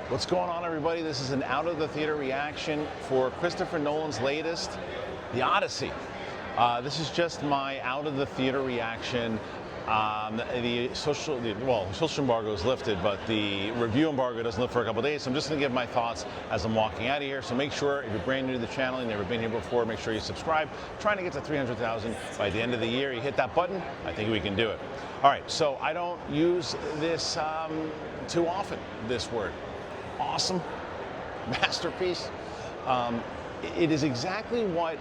What's going on, everybody? This is an out of the theater reaction for Christopher Nolan's latest, The Odyssey. This is just my out of the theater reaction. The social embargo is lifted, but the review embargo doesn't lift for a couple days. So I'm just going to give my thoughts as I'm walking out of here. So make sure, if you're brand new to the channel, you've never been here before, make sure you subscribe. Trying to get to 300,000 by the end of the year. You hit that button, I think we can do it. All right, so I don't use this too often, this word. Awesome, masterpiece. It is exactly what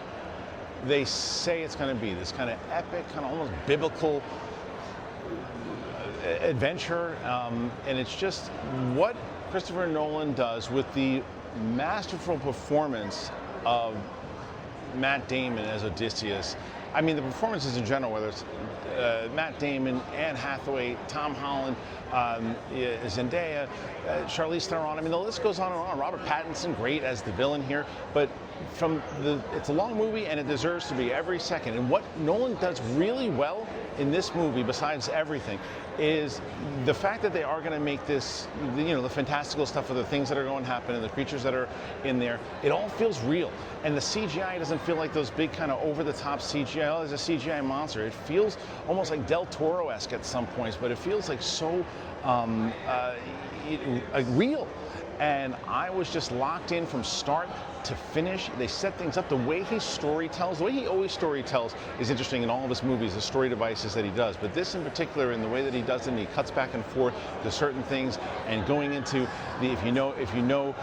they say it's going to be, this kind of epic, kind of almost biblical adventure, and it's just what Christopher Nolan does with the masterful performance of Matt Damon as Odysseus. I mean, the performances in general, whether it's Matt Damon, Anne Hathaway, Tom Holland, Zendaya, Charlize Theron. I mean, the list goes on and on. Robert Pattinson, great as the villain here, but it's a long movie and it deserves to be every second. And what Nolan does really well in this movie, besides everything, is the fact that they are going to make this, the fantastical stuff of the things that are going to happen and the creatures that are in there. It all feels real, and the CGI doesn't feel like those big kind of over-the-top CGI. Oh, there's a CGI monster. It feels almost like Del Toro-esque at some points, but it feels like so real. And I was just locked in from start to finish. They set things up. The way he storytells, the way he always storytells is interesting in all of his movies, the story devices that he does. But this in particular, in the way that he does it, and he cuts back and forth to certain things, and going into the, if you know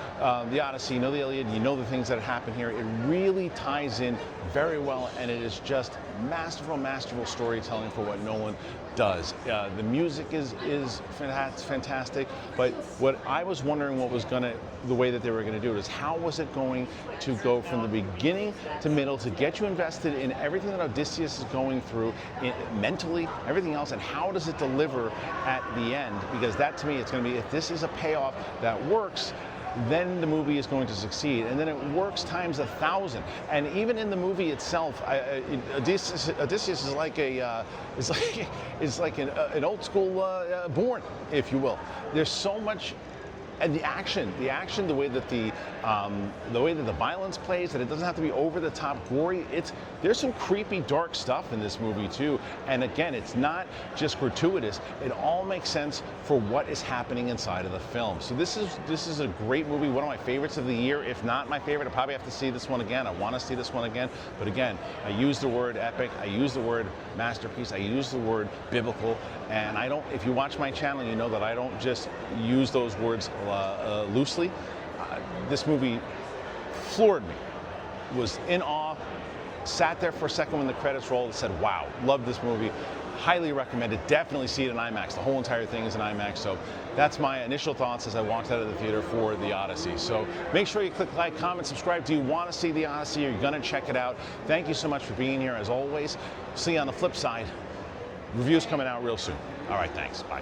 the Odyssey, you know the Iliad, you know the things that happen here, it really ties in very well, and it is just masterful storytelling for what Nolan does. The music is fantastic, but what I was wondering the way that they were going to do it is how was it going to go from the beginning to middle to get you invested in everything that Odysseus is going through mentally, everything else, and how does it deliver at the end? Because that, to me, it's going to be, if this is a payoff that works, then the movie is going to succeed, and then it works times 1,000. And even in the movie itself, Odysseus is like an old school Bourne, if you will. There's so much. And the action, the way that the violence plays, that it doesn't have to be over the top gory. There's some creepy, dark stuff in this movie too. And again, it's not just gratuitous. It all makes sense for what is happening inside of the film. So this is a great movie, one of my favorites of the year. If not my favorite, I probably have to see this one again. I want to see this one again. But again, I use the word epic. I use the word masterpiece. I use the word biblical. And I don't. If you watch my channel, you know that I don't just use those words loosely. This movie floored me. Was in awe. Sat there for a second when the credits rolled and said, wow, love this movie. Highly recommend it. Definitely see it in IMAX. The whole entire thing is in IMAX. So that's my initial thoughts as I walked out of the theater for The Odyssey. So make sure you click like, comment, subscribe. Do you want to see The Odyssey? Are you going to check it out? Thank you so much for being here as always. See you on the flip side. Reviews coming out real soon. All right, thanks. Bye.